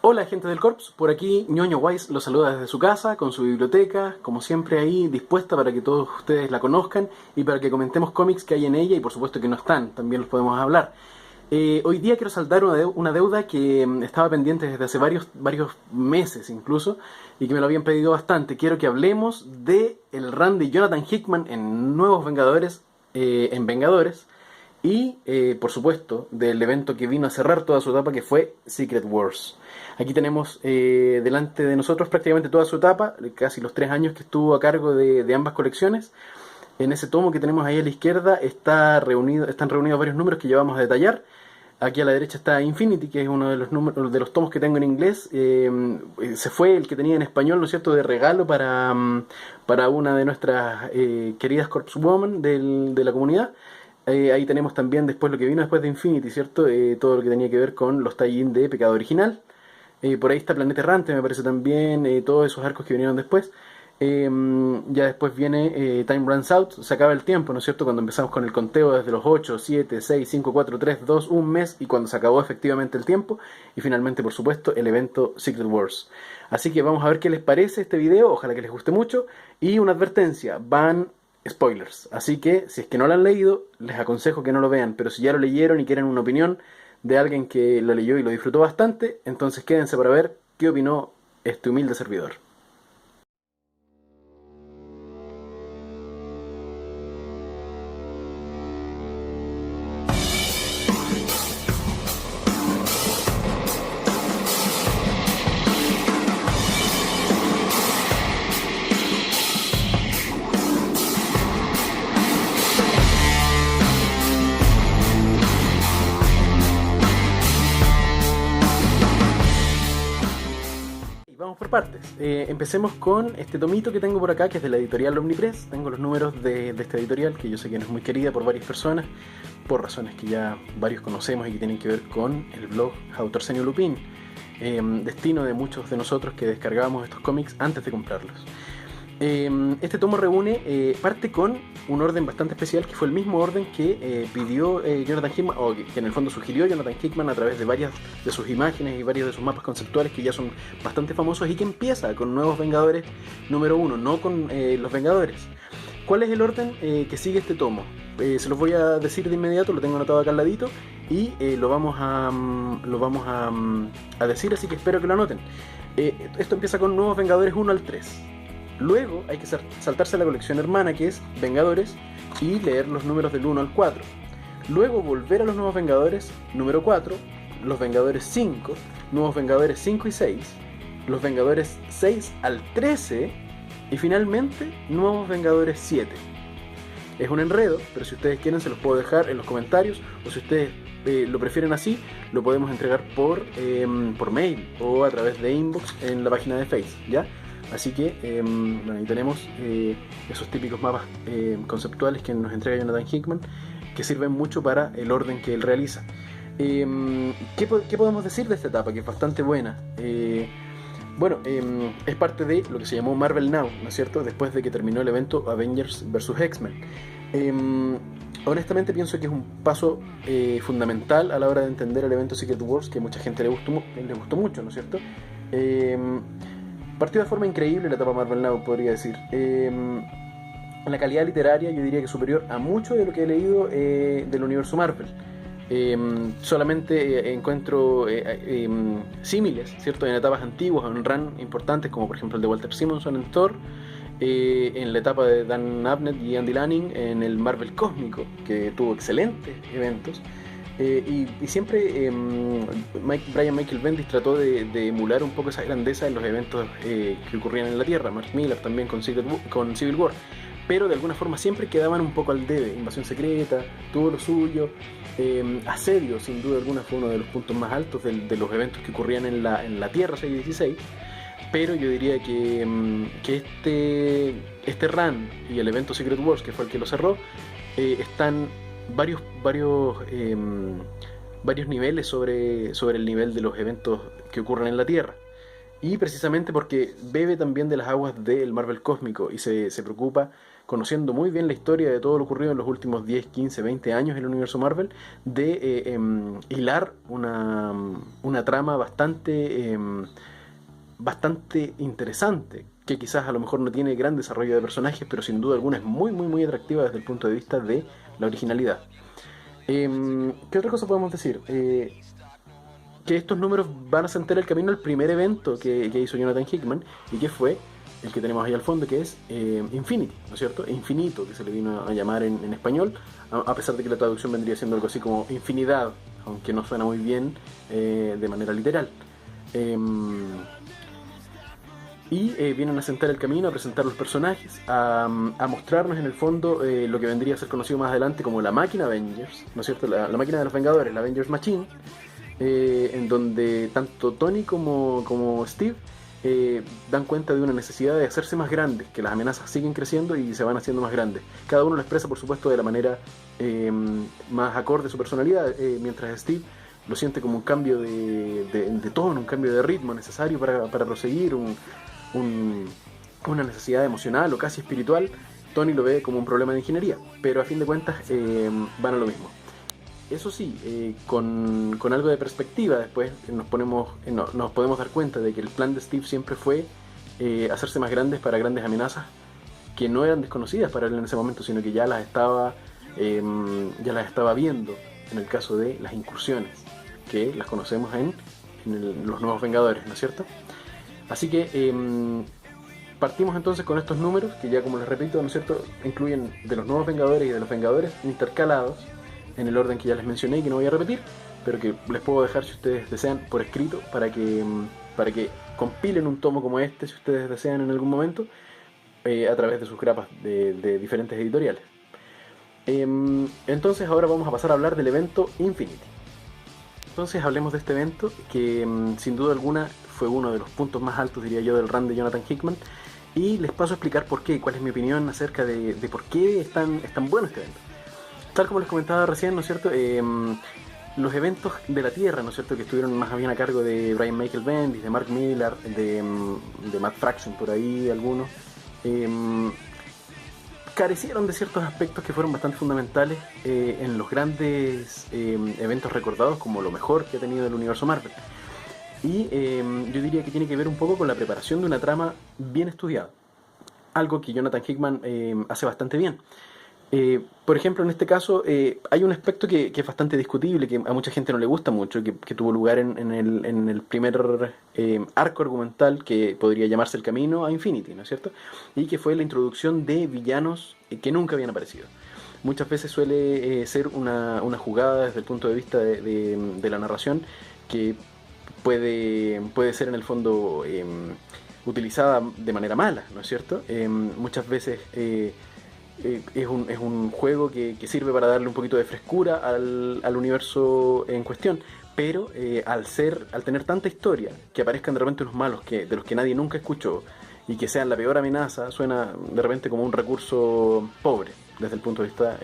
Hola gente del Corps, por aquí Ñoño Wise los saluda desde su casa, con su biblioteca, como siempre ahí dispuesta para que todos ustedes la conozcan y para que comentemos cómics que hay en ella y por supuesto que no están, también los podemos hablar. Hoy día quiero saldar una deuda que estaba pendiente desde hace varios meses incluso y que me lo habían pedido bastante. Quiero que hablemos de el run de Jonathan Hickman en Nuevos Vengadores, en Vengadores, y por supuesto del evento que vino a cerrar toda su etapa, que fue Secret Wars. Aquí tenemos delante de nosotros prácticamente toda su etapa, casi los 3 años que estuvo a cargo de ambas colecciones. En ese tomo que tenemos ahí a la izquierda están reunidos varios números que ya vamos a detallar. Aquí a la derecha está Infinity, que es uno de los números, de los tomos que tengo en inglés. Se fue el que tenía en español, ¿no es cierto?, de regalo para una de nuestras queridas Corpswoman de la comunidad. Ahí tenemos también después lo que vino después de Infinity, ¿cierto? Todo lo que tenía que ver con los tie-in de Pecado Original. Por ahí está Planeta Errante, me parece también, todos esos arcos que vinieron después. Ya después viene Time Runs Out, se acaba el tiempo, ¿no es cierto? Cuando empezamos con el conteo desde los 8, 7, 6, 5, 4, 3, 2, un mes, y cuando se acabó efectivamente el tiempo. Y finalmente, por supuesto, el evento Secret Wars. Así que vamos a ver qué les parece este video, ojalá que les guste mucho. Y una advertencia, van spoilers, así que si es que no lo han leído, les aconsejo que no lo vean, pero si ya lo leyeron y quieren una opinión de alguien que lo leyó y lo disfrutó bastante, entonces quédense para ver qué opinó este humilde servidor. Vamos por partes. Empecemos con este tomito que tengo por acá, que es de la editorial Omnipress. Tengo los números de esta editorial, que yo sé que no es muy querida por varias personas, por razones que ya varios conocemos y que tienen que ver con el blog Autor Senio Lupin, destino de muchos de nosotros que descargábamos estos cómics antes de comprarlos. Este tomo reúne, parte con un orden bastante especial, que fue el mismo orden que pidió Jonathan Hickman, o que en el fondo sugirió Jonathan Hickman a través de varias de sus imágenes y varios de sus mapas conceptuales que ya son bastante famosos, y que empieza con Nuevos Vengadores número 1, no con Los Vengadores. ¿Cuál es el orden que sigue este tomo? Se los voy a decir de inmediato, lo tengo anotado acá al ladito, y lo vamos a decir, así que espero que lo anoten. Esto empieza con Nuevos Vengadores 1 al 3. Luego hay que saltarse a la colección hermana, que es Vengadores, y leer los números del 1 al 4. Luego volver a los Nuevos Vengadores número 4, los Vengadores 5, Nuevos Vengadores 5 y 6, los Vengadores 6 al 13 y finalmente Nuevos Vengadores 7. Es un enredo, pero si ustedes quieren se los puedo dejar en los comentarios, o si ustedes lo prefieren así, lo podemos entregar por mail o a través de inbox en la página de Facebook, ¿ya? Así que bueno, ahí tenemos esos típicos mapas conceptuales que nos entrega Jonathan Hickman, que sirven mucho para el orden que él realiza. ¿Qué podemos decir de esta etapa? Que es bastante buena. Bueno, es parte de lo que se llamó Marvel Now, ¿no es cierto? Después de que terminó el evento Avengers vs. X-Men. Honestamente pienso que es un paso fundamental a la hora de entender el evento Secret Wars, que a mucha gente le gustó mucho, ¿no es cierto? Partió de forma increíble la etapa Marvel Now, podría decir. La calidad literaria yo diría que es superior a mucho de lo que he leído del universo Marvel. Solamente encuentro símiles, ¿cierto?, en etapas antiguas, en run importantes, como por ejemplo el de Walter Simonson en Thor, en la etapa de Dan Abnett y Andy Lanning en el Marvel Cósmico, que tuvo excelentes eventos. Y siempre Brian Michael Bendis trató de emular un poco esa grandeza en los eventos que ocurrían en la Tierra. Mark Millar también con Civil War, pero de alguna forma siempre quedaban un poco al debe. Invasión Secreta tuvo lo suyo, Asedio sin duda alguna fue uno de los puntos más altos de los eventos que ocurrían en la Tierra 616, pero yo diría que este run y el evento Secret Wars, que fue el que lo cerró, están varios niveles sobre el nivel de los eventos que ocurren en la Tierra, y precisamente porque bebe también de las aguas del Marvel Cósmico y se preocupa conociendo muy bien la historia de todo lo ocurrido en los últimos 10, 15, 20 años en el universo Marvel, de hilar una trama bastante interesante, que quizás a lo mejor no tiene gran desarrollo de personajes, pero sin duda alguna es muy atractiva desde el punto de vista de la originalidad. ¿Qué otra cosa podemos decir? Que estos números van a sentar el camino al primer evento que hizo Jonathan Hickman, y que fue el que tenemos ahí al fondo, que es Infinity, ¿no es cierto? Infinito, que se le vino a llamar en español, a pesar de que la traducción vendría siendo algo así como infinidad, aunque no suena muy bien de manera literal. Vienen a sentar el camino, a presentar los personajes, a mostrarnos en el fondo lo que vendría a ser conocido más adelante como la máquina Avengers, ¿no es cierto? La máquina de los Vengadores, la Avengers Machine, en donde tanto Tony como Steve dan cuenta de una necesidad de hacerse más grandes, que las amenazas siguen creciendo y se van haciendo más grandes. Cada uno lo expresa, por supuesto, de la manera más acorde a su personalidad, mientras Steve lo siente como un cambio de tono, un cambio de ritmo necesario para proseguir, una necesidad emocional o casi espiritual. Tony lo ve como un problema de ingeniería, pero a fin de cuentas van a lo mismo. Eso sí, con algo de perspectiva, después nos podemos dar cuenta de que el plan de Steve siempre fue hacerse más grandes para grandes amenazas que no eran desconocidas para él en ese momento, sino que ya las estaba viendo en el caso de las incursiones, que las conocemos en los Nuevos Vengadores, ¿no es cierto? Así que partimos entonces con estos números, que ya como les repito, ¿no es cierto?, incluyen de los Nuevos Vengadores y de los Vengadores intercalados en el orden que ya les mencioné y que no voy a repetir, pero que les puedo dejar, si ustedes desean, por escrito, para que compilen un tomo como este, si ustedes desean en algún momento, a través de sus grapas de diferentes editoriales. Entonces ahora vamos a pasar a hablar del evento Infinity. Entonces hablemos de este evento que sin duda alguna fue uno de los puntos más altos, diría yo, del run de Jonathan Hickman, y les paso a explicar por qué, cuál es mi opinión acerca de por qué es tan bueno este evento. Tal como les comentaba recién, ¿no es cierto? Los eventos de la Tierra, ¿no es cierto?, que estuvieron más bien a cargo de Brian Michael Bendis, de Mark Millar, de Matt Fraction, por ahí algunos, carecieron de ciertos aspectos que fueron bastante fundamentales en los grandes eventos recordados como lo mejor que ha tenido el universo Marvel. Y yo diría que tiene que ver un poco con la preparación de una trama bien estudiada, algo que Jonathan Hickman hace bastante bien. Por ejemplo, en este caso hay un aspecto que es bastante discutible, que a mucha gente no le gusta mucho, que tuvo lugar en el primer arco argumental, que podría llamarse El Camino a Infinity, ¿no es cierto? Y que fue la introducción de villanos que nunca habían aparecido. Muchas veces suele ser una jugada desde el punto de vista de la narración que puede ser en el fondo utilizada de manera mala, ¿no es cierto? Muchas veces es un juego que sirve para darle un poquito de frescura al universo en cuestión, pero al tener tanta historia, que aparezcan de repente unos malos de los que nadie nunca escuchó y que sean la peor amenaza, suena de repente como un recurso pobre desde el punto de vista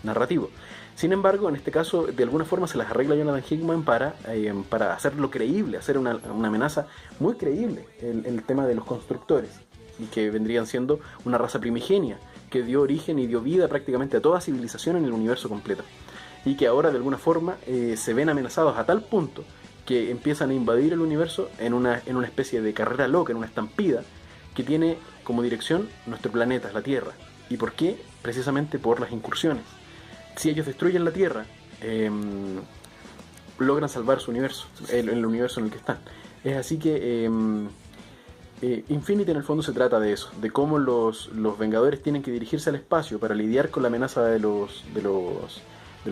narrativo. Sin embargo, en este caso, de alguna forma se las arregla Jonathan Hickman para hacerlo creíble, hacer una amenaza muy creíble, el tema de los constructores, y que vendrían siendo una raza primigenia que dio origen y dio vida prácticamente a toda civilización en el universo completo, y que ahora de alguna forma se ven amenazados a tal punto que empiezan a invadir el universo en una especie de carrera loca, en una estampida que tiene como dirección nuestro planeta, la Tierra. ¿Y por qué? Precisamente por las incursiones. Si ellos destruyen la Tierra, logran salvar su universo, el universo en el que están. Es así que Infinity en el fondo se trata de eso, de cómo los Vengadores tienen que dirigirse al espacio para lidiar con la amenaza de los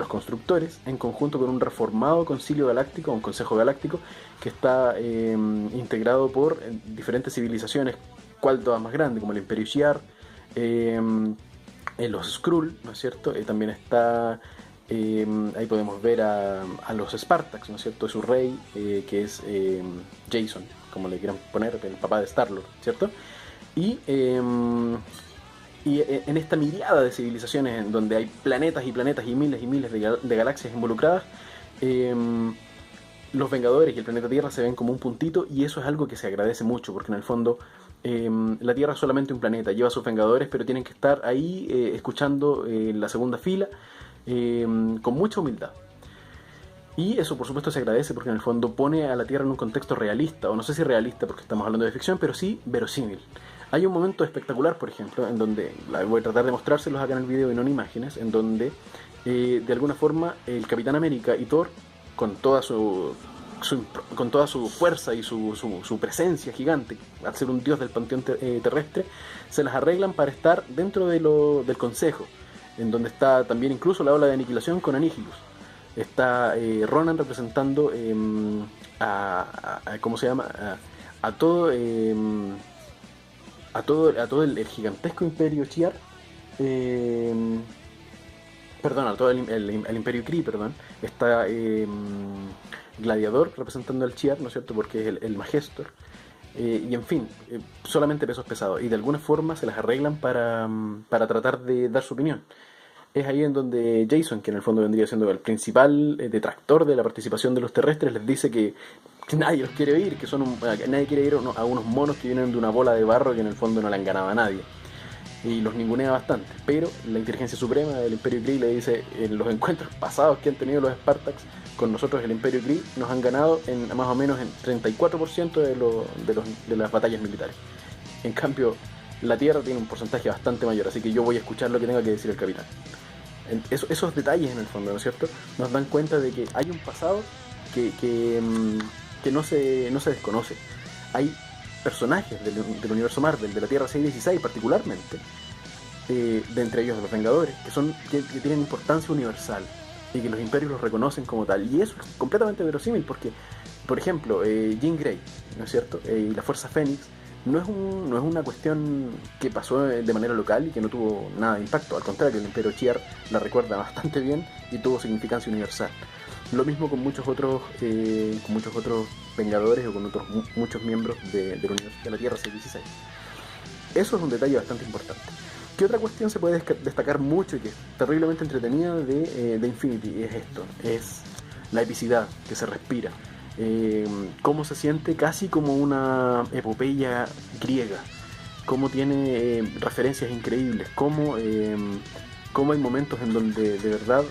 constructores, en conjunto con un reformado concilio galáctico, un consejo galáctico, que está integrado por diferentes civilizaciones, cual todas más grandes, como el Imperio Shi'ar, los Skrull, ¿no es cierto? También está, ahí podemos ver a los Spartax, ¿no es cierto? Su rey, que es Jason, como le quieran poner, el papá de Star-Lord, ¿cierto? Y en esta miriada de civilizaciones en donde hay planetas y planetas y miles de galaxias involucradas, los Vengadores y el planeta Tierra se ven como un puntito, y eso es algo que se agradece mucho, porque en el fondo La Tierra es solamente un planeta, lleva a sus Vengadores, pero tienen que estar ahí escuchando la segunda fila con mucha humildad. Y eso por supuesto se agradece porque en el fondo pone a la Tierra en un contexto realista, o no sé si realista porque estamos hablando de ficción, pero sí verosímil. Hay un momento espectacular, por ejemplo, en donde, voy a tratar de mostrárselos acá en el video y no en imágenes, en donde de alguna forma el Capitán América y Thor, con toda con toda su fuerza y su presencia gigante, al ser un dios del panteón terrestre, se las arreglan para estar dentro del Consejo, en donde está también incluso la ola de aniquilación con Anihilus. Está Ronan representando ¿cómo se llama? A todo el gigantesco imperio Shi'ar, perdón, a todo el imperio Kree, perdón. Está Gladiador representando al Shi'ar, ¿no es cierto? Porque es el Magestor. Y en fin, solamente pesos pesados. Y de alguna forma se las arreglan para tratar de dar su opinión. Es ahí en donde Jason, que en el fondo vendría siendo el principal detractor de la participación de los terrestres, les dice que nadie los quiere oír, que nadie quiere ir a unos monos que vienen de una bola de barro que en el fondo no le han ganado a nadie. Y los ningunea bastante. Pero la inteligencia suprema del Imperio Kree le dice: en los encuentros pasados que han tenido los Spartans con nosotros, el Imperio Kree nos han ganado en más o menos en 34% de las batallas militares. En cambio, la Tierra tiene un porcentaje bastante mayor, así que yo voy a escuchar lo que tenga que decir el capitán. Esos detalles en el fondo, ¿no es cierto?, nos dan cuenta de que hay un pasado que no se desconoce. Hay personajes del universo Marvel, de la Tierra 616 particularmente, de entre ellos los Vengadores, que tienen importancia universal y que los imperios los reconocen como tal. Y eso es completamente verosímil porque, por ejemplo, Jean Grey, ¿no es cierto?, y la Fuerza Fénix no es una cuestión que pasó de manera local y que no tuvo nada de impacto. Al contrario, el Imperio Shi'ar la recuerda bastante bien y tuvo significancia universal. Lo mismo con muchos otros Vengadores o con muchos miembros del universo de la Tierra 616. Eso es un detalle bastante importante. ¿Qué otra cuestión se puede destacar mucho y que es terriblemente entretenida de Infinity? Es esto, es la epicidad que se respira. Cómo se siente casi como una epopeya griega, cómo tiene referencias increíbles, cómo hay momentos en donde de verdad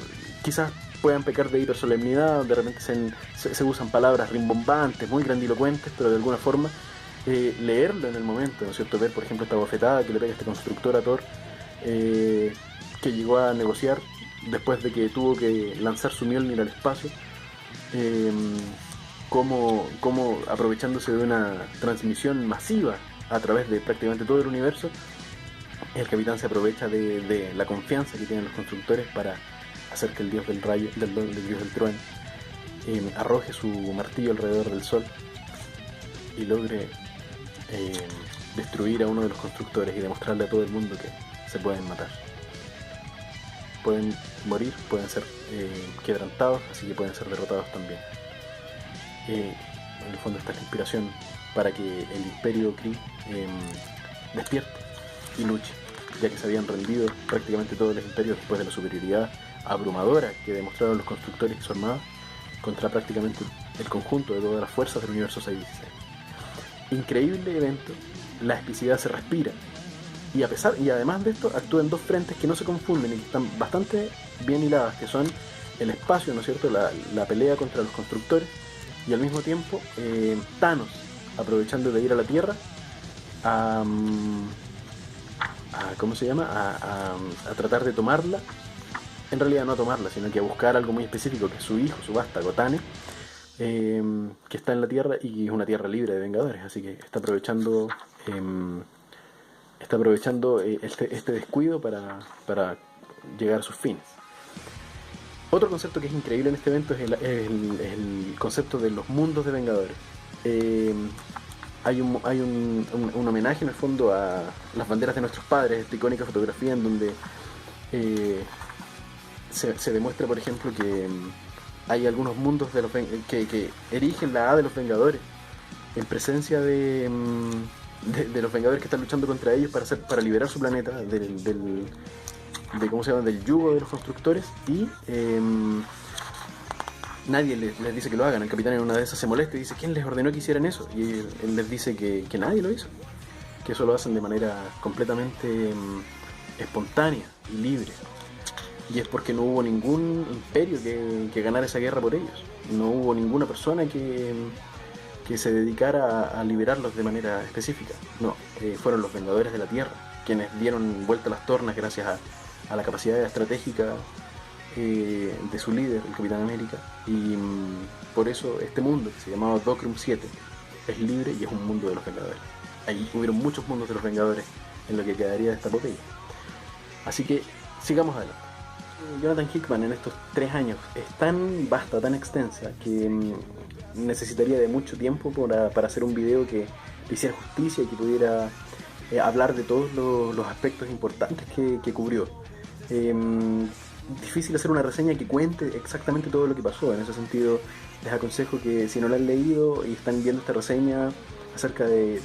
quizás puedan pecar de hipersolemnidad, de repente se usan palabras rimbombantes, muy grandilocuentes, pero de alguna forma leerlo en el momento, ¿no es cierto? Ver por ejemplo esta bofetada que le pega este constructor a Thor, que llegó a negociar después de que tuvo que lanzar su Mjolnir al espacio, como aprovechándose de una transmisión masiva a través de prácticamente todo el universo, el capitán se aprovecha de la confianza que tienen los constructores para hacer que el dios del rayo, del dios del trueno, arroje su martillo alrededor del sol y logre destruir a uno de los constructores y demostrarle a todo el mundo que se pueden matar. Pueden morir, pueden ser quebrantados, así que pueden ser derrotados también. En el fondo esta es la inspiración para que el Imperio Kree despierte y luche, ya que se habían rendido prácticamente todos los imperios después de la superioridad abrumadora que demostraron los constructores y su armada contra prácticamente el conjunto de todas las fuerzas del universo 616. Increíble evento, la epicidad se respira y además de esto actúa en dos frentes que no se confunden y que están bastante bien hiladas, que son el espacio, ¿no es cierto?, la pelea contra los constructores, y al mismo tiempo Thanos aprovechando de ir a la Tierra ¿cómo se llama? A tratar de tomarla. En realidad no a tomarla, sino que a buscar algo muy específico, que es su hijo, su vástago, Tane, que está en la Tierra y es una Tierra libre de Vengadores, así que está aprovechando este descuido para llegar a sus fines. Otro concepto que es increíble en este evento es el concepto de los mundos de Vengadores. Hay un homenaje en el fondo a las banderas de nuestros padres, esta icónica fotografía en donde se demuestra, por ejemplo, que hay algunos mundos que erigen la A de los Vengadores en presencia de los Vengadores que están luchando contra ellos para liberar su planeta del yugo de los constructores, y nadie les dice que lo hagan. El capitán en una de esas se molesta y dice: ¿quién les ordenó que hicieran eso? Y él les dice que nadie lo hizo. que eso lo hacen de manera completamente espontánea y libre. Y es porque no hubo ningún imperio que ganara esa guerra por ellos. No hubo ninguna persona que se dedicara a liberarlos de manera específica. No, fueron los Vengadores de la Tierra quienes dieron vuelta a las tornas gracias a la capacidad estratégica de su líder, el Capitán América. Y por eso este mundo, que se llamaba Docrum 7, es libre y es un mundo de los Vengadores. Ahí hubieron muchos mundos de los Vengadores en lo que quedaría de esta epopeya. Así que sigamos adelante. Jonathan Hickman en estos 3 años es tan vasta, tan extensa, que necesitaría de mucho tiempo para hacer un video que le hiciera justicia y que pudiera hablar de todos los aspectos importantes que cubrió. Difícil hacer una reseña que cuente exactamente todo lo que pasó. En ese sentido, les aconsejo que si no la han leído y están viendo esta reseña acerca de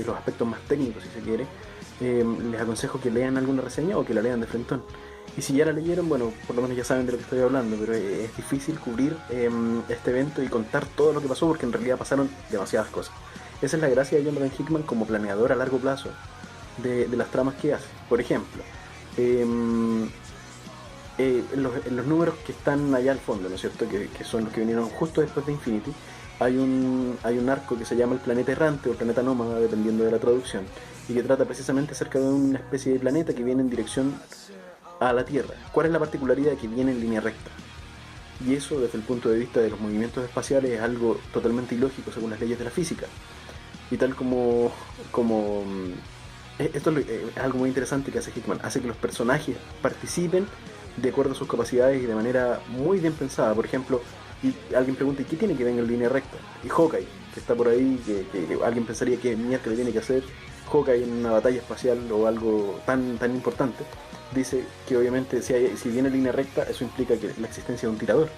los aspectos más técnicos, si se quiere, les aconsejo que lean alguna reseña o que la lean de frentón. Y si ya la leyeron, bueno, por lo menos ya saben de lo que estoy hablando, pero es difícil cubrir este evento y contar todo lo que pasó porque en realidad pasaron demasiadas cosas. Esa es la gracia de Jonathan Hickman como planeador a largo plazo de las tramas que hace. Por ejemplo, en los números que están allá al fondo, ¿no es cierto?, que son los que vinieron justo después de Infinity, hay un arco que se llama el planeta errante o el planeta nómada, dependiendo de la traducción, y que trata precisamente acerca de una especie de planeta que viene en dirección a la Tierra. ¿Cuál es la particularidad? Que viene en línea recta. Y eso, desde el punto de vista de los movimientos espaciales, es algo totalmente ilógico según las leyes de la física. Y tal como esto es algo muy interesante que hace Hickman, hace que los personajes participen de acuerdo a sus capacidades y de manera muy bien pensada. Por ejemplo, y alguien pregunta, ¿y qué tiene que venga en línea recta? Y Hawkeye, que está por ahí, que alguien pensaría que mierda le tiene que hacer Hawkeye en una batalla espacial o algo tan importante, dice que obviamente si viene en línea recta, eso implica que la existencia de un tirador,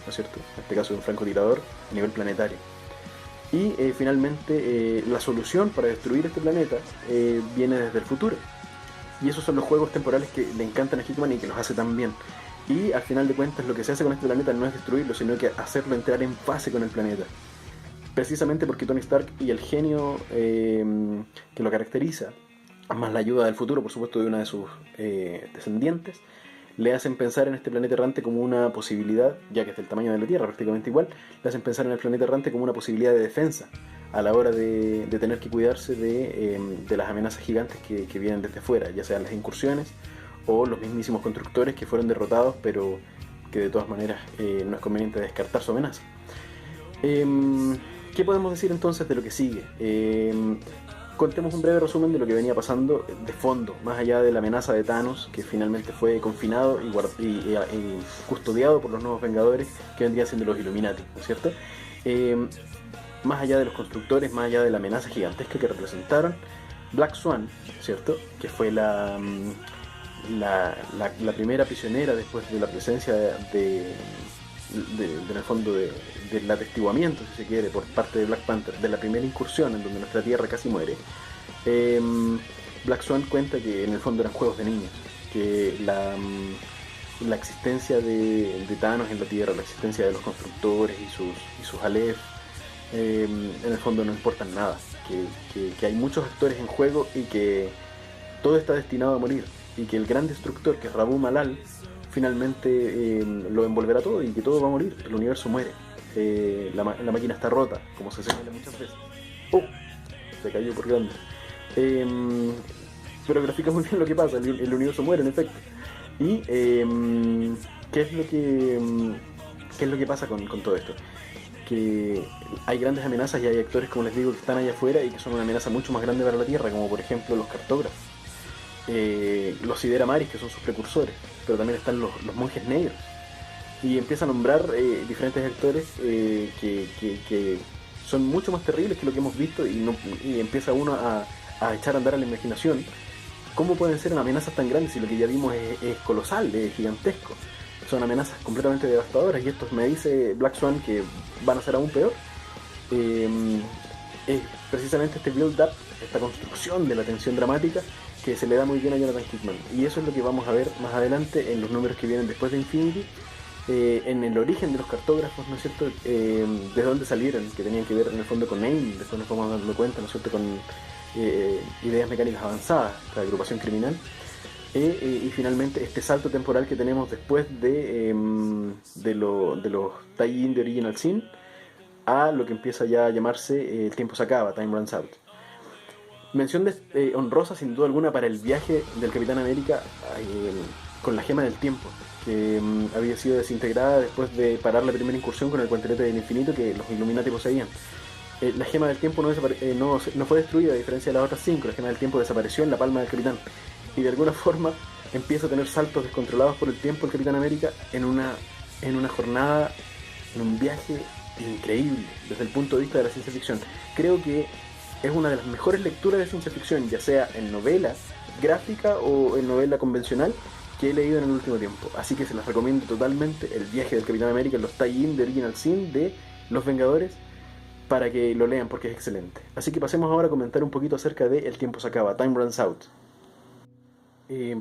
¿no es cierto? En este caso de un francotirador a nivel planetario. Y finalmente la solución para destruir este planeta viene desde el futuro. Y esos son los juegos temporales que le encantan a Hickman y que los hace tan bien. Y al final de cuentas lo que se hace con este planeta no es destruirlo, sino que hacerlo entrar en fase con el planeta. Precisamente porque Tony Stark y el genio que lo caracteriza, más la ayuda del futuro, por supuesto, de una de sus descendientes, le hacen pensar en este planeta errante como una posibilidad, ya que es del tamaño de la Tierra, prácticamente igual, le hacen pensar en el planeta errante como una posibilidad de defensa a la hora de tener que cuidarse de las amenazas gigantes que vienen desde afuera, ya sean las incursiones o los mismísimos constructores que fueron derrotados, pero que de todas maneras no es conveniente descartar su amenaza. ¿Qué podemos decir entonces de lo que sigue? Contemos un breve resumen de lo que venía pasando de fondo, más allá de la amenaza de Thanos, que finalmente fue confinado y custodiado por los nuevos Vengadores, que vendrían siendo los Illuminati, ¿no es cierto? Más allá de los constructores, más allá de la amenaza gigantesca que representaron, Black Swan, ¿cierto?, que fue la primera prisionera después de la presencia en el fondo del atestiguamiento, si se quiere, por parte de Black Panther, de la primera incursión en donde nuestra Tierra casi muere. Black Swan cuenta que en el fondo eran juegos de niños, que la existencia de Thanos en la Tierra, la existencia de los constructores y sus Aleph, en el fondo no importan nada, que hay muchos actores en juego y que todo está destinado a morir, y que el gran destructor, que es Rabu Malal, finalmente lo envolverá todo y que todo va a morir, el universo muere, la máquina está rota, como se señala muchas veces. Se cayó por grande. Pero grafica muy bien lo que pasa, el universo muere en efecto. Y ¿qué es lo que pasa con todo esto? Que hay grandes amenazas y hay actores, como les digo, que están allá afuera y que son una amenaza mucho más grande para la Tierra, como por ejemplo los cartógrafos, los Sideramaris, que son sus precursores, pero también están los monjes negros, y empieza a nombrar diferentes actores que son mucho más terribles que lo que hemos visto, y empieza uno a echar a andar a la imaginación cómo pueden ser amenazas tan grandes si lo que ya vimos es colosal, es gigantesco. Son amenazas completamente devastadoras, y esto me dice Black Swan que van a ser aún peor. Es precisamente este build-up, esta construcción de la tensión dramática que se le da muy bien a Jonathan Hickman, y eso es lo que vamos a ver más adelante en los números que vienen después de Infinity, en el origen de los cartógrafos, ¿no es cierto? De dónde salieron, que tenían que ver en el fondo con AIM, después nos vamos dando cuenta, ¿no es cierto?, con ideas mecánicas avanzadas, la agrupación criminal. Y finalmente este salto temporal que tenemos después de los tie-in de Original Sin a lo que empieza ya a llamarse El tiempo se acaba, Time Runs Out. Mención honrosa sin duda alguna para el viaje del Capitán América con la gema del tiempo, que había sido desintegrada después de parar la primera incursión con el guantelete del infinito que los Illuminati poseían. La gema del tiempo no fue destruida, a diferencia de las otras 5. La gema del tiempo desapareció en la palma del Capitán y de alguna forma empieza a tener saltos descontrolados por el tiempo el Capitán América en una jornada, en un viaje increíble desde el punto de vista de la ciencia ficción. Creo que es una de las mejores lecturas de ciencia ficción, ya sea en novela gráfica o en novela convencional, que he leído en el último tiempo. Así que se las recomiendo totalmente, el viaje del Capitán América, los tie-in de Original Sin de Los Vengadores, para que lo lean porque es excelente. Así que pasemos ahora a comentar un poquito acerca de El tiempo se acaba, Time Runs Out.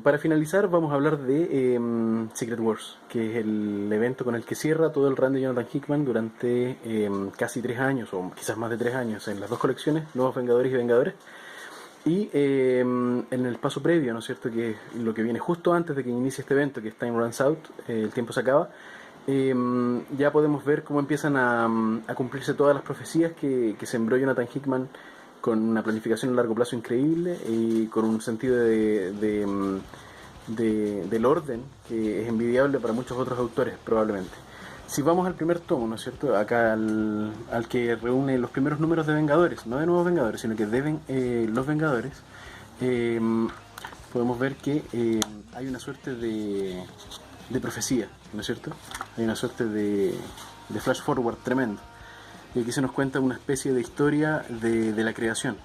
Para finalizar vamos a hablar de Secret Wars, que es el evento con el que cierra todo el run de Jonathan Hickman durante casi 3 años, o quizás más de 3 años, en las dos colecciones, Nuevos Vengadores y Vengadores. Y en el paso previo, ¿no es cierto?, que es lo que viene justo antes de que inicie este evento, que es Time Runs Out, el tiempo se acaba, ya podemos ver cómo empiezan a cumplirse todas las profecías que sembró Jonathan Hickman, con una planificación a largo plazo increíble y con un sentido del orden que es envidiable para muchos otros autores probablemente. Si vamos al primer tomo, ¿no es cierto?, acá al que reúne los primeros números de Vengadores, no de Nuevos Vengadores, sino que de Los Vengadores, podemos ver que hay una suerte de profecía, ¿no es cierto? Hay una suerte de flash forward tremendo. Y aquí se nos cuenta una especie de historia de la creación,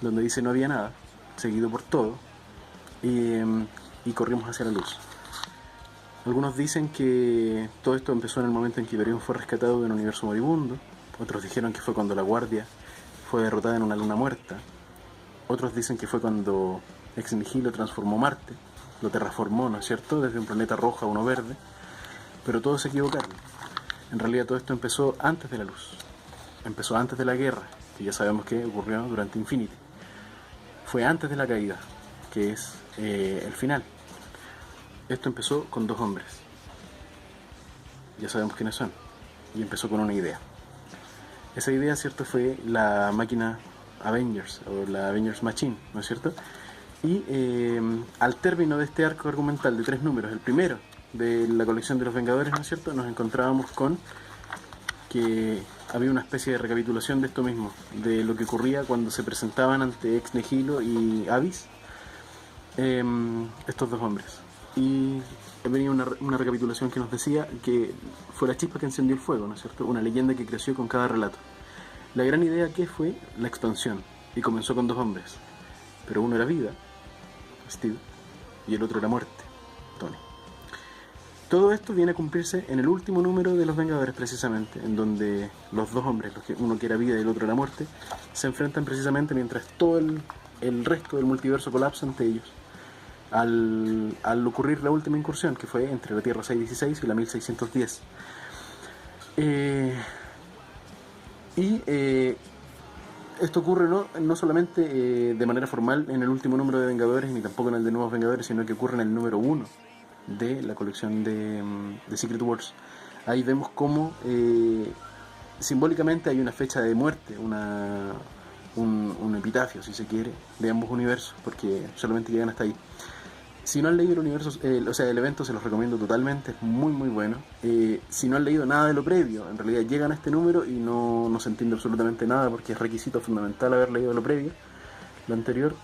donde dice no había nada, seguido por todo, y corrimos hacia la luz. Algunos dicen que todo esto empezó en el momento en que Hyperion fue rescatado de un universo moribundo, otros dijeron que fue cuando la Guardia fue derrotada en una luna muerta, otros dicen que fue cuando Ex Nihilo transformó Marte, lo terraformó, ¿no es cierto?, desde un planeta rojo a uno verde, pero todos se equivocaron. En realidad todo esto empezó antes de la luz, empezó antes de la guerra, que ya sabemos que ocurrió durante Infinity. Fue antes de la caída, que es el final. Esto empezó con 2 hombres, ya sabemos quiénes son, y empezó con una idea. Esa idea, cierto, fue la máquina Avengers, o la Avengers Machine, ¿no es cierto? Y al término de este arco argumental de 3 números, el primero de la colección de los Vengadores, ¿no es cierto?, nos encontrábamos con que había una especie de recapitulación de esto mismo, de lo que ocurría cuando se presentaban ante Ex Nihilo y Abyss estos 2 hombres. Y venía una recapitulación que nos decía que fue la chispa que encendió el fuego, ¿no es cierto?, una leyenda que creció con cada relato. La gran idea que fue la expansión, y comenzó con 2 hombres, pero uno era vida, Steve, y el otro era muerte, Tony. Todo esto viene a cumplirse en el último número de Los Vengadores, precisamente, en donde los 2 hombres, uno que era vida y el otro era muerte, se enfrentan precisamente mientras todo el resto del multiverso colapsa ante ellos, al ocurrir la última incursión, que fue entre la Tierra 616 y la 1610. Esto ocurre no solamente de manera formal en el último número de Vengadores, ni tampoco en el de Nuevos Vengadores, sino que ocurre en el número 1 de la colección de Secret Wars. Ahí vemos cómo simbólicamente hay una fecha de muerte, un epitafio, si se quiere, de ambos universos, porque solamente llegan hasta ahí. Si no han leído el evento, se los recomiendo totalmente, es muy muy bueno. Si no han leído nada de lo previo, en realidad llegan a este número y no se entiende absolutamente nada, porque es requisito fundamental haber leído lo previo, lo anterior.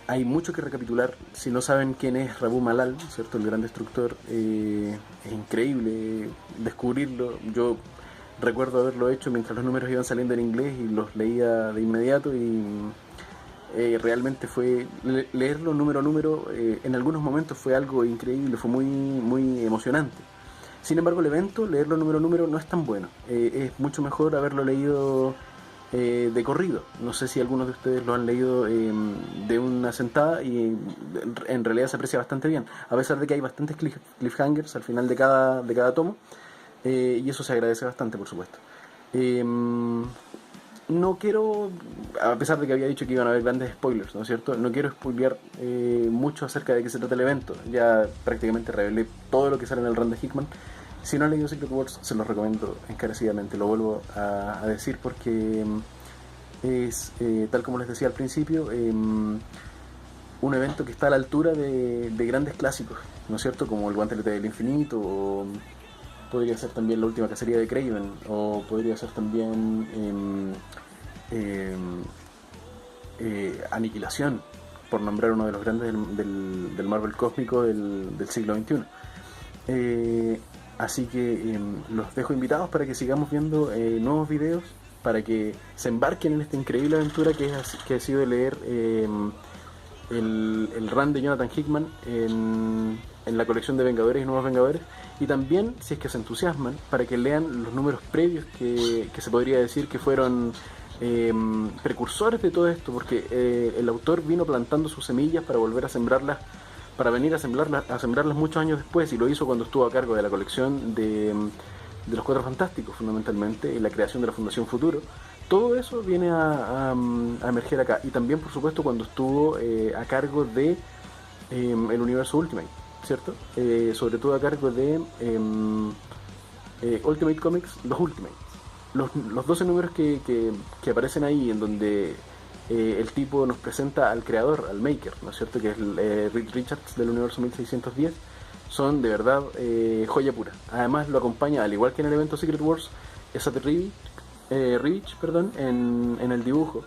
Hay mucho que recapitular. Si no saben quién es Rabu Malal, ¿cierto?, el gran destructor, es increíble descubrirlo. Yo recuerdo haberlo hecho mientras los números iban saliendo en inglés y los leía de inmediato, y realmente fue leerlo número a número, en algunos momentos fue algo increíble, fue muy, muy emocionante. Sin embargo, el evento, leerlo número a número, no es tan bueno. Es mucho mejor haberlo leído de corrido. No sé si algunos de ustedes lo han leído de una sentada y en realidad se aprecia bastante bien, a pesar de que hay bastantes cliffhangers al final de cada tomo, y eso se agradece bastante, por supuesto. No quiero, a pesar de que había dicho que iban a haber grandes spoilers, ¿no es cierto? No quiero spoilear mucho acerca de qué se trata el evento. Ya prácticamente revelé todo lo que sale en el run de Hickman. Si no han leído Secret Wars, se los recomiendo encarecidamente. Lo vuelvo a decir porque es, tal como les decía al principio, un evento que está a la altura de grandes clásicos, ¿no es cierto? Como el Guantelete del Infinito, o podría ser también la última cacería de Kraven, o podría ser también Aniquilación, por nombrar uno de los grandes del Marvel cósmico del siglo XXI. Así que los dejo invitados para que sigamos viendo nuevos videos, para que se embarquen en esta increíble aventura que ha sido leer el run de Jonathan Hickman en la colección de Vengadores y Nuevos Vengadores, y también, si es que se entusiasman, para que lean los números previos que se podría decir que fueron precursores de todo esto, porque el autor vino plantando sus semillas para volver a sembrarlas, para venir a sembrarlas muchos años después, y lo hizo cuando estuvo a cargo de la colección de los Cuatro Fantásticos, fundamentalmente, y la creación de la Fundación Futuro. Todo eso viene a emerger acá, y también, por supuesto, cuando estuvo a cargo de el universo Ultimate, ¿cierto? Sobre todo a cargo de Ultimate Comics, los Ultimates. Los 12 números que aparecen ahí, en donde el tipo nos presenta al creador, al maker, ¿no es cierto? Que es Reed Richards del universo 1610, son de verdad joya pura. Además lo acompaña, al igual que en el evento Secret Wars, Esate Rivich, en el dibujo,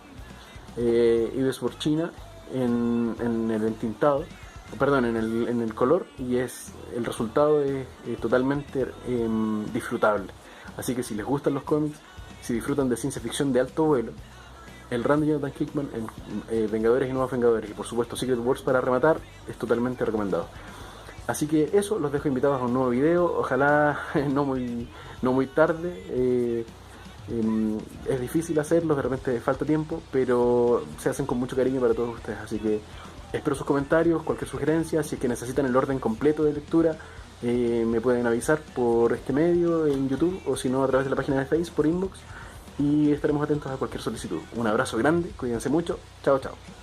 Ives Borchina en el entintado, en el color, y el resultado es totalmente disfrutable. Así que si les gustan los cómics, si disfrutan de ciencia ficción de alto vuelo, el run de Jonathan Hickman en Vengadores y Nuevos Vengadores, y por supuesto Secret Wars para rematar, es totalmente recomendado. Así que eso, los dejo invitados a un nuevo video, ojalá no muy tarde. Es difícil hacerlo, de repente falta tiempo, pero se hacen con mucho cariño para todos ustedes, así que espero sus comentarios, cualquier sugerencia. Si es que necesitan el orden completo de lectura, me pueden avisar por este medio en YouTube, o si no a través de la página de Facebook por inbox, y estaremos atentos a cualquier solicitud. Un abrazo grande, cuídense mucho, chao chao.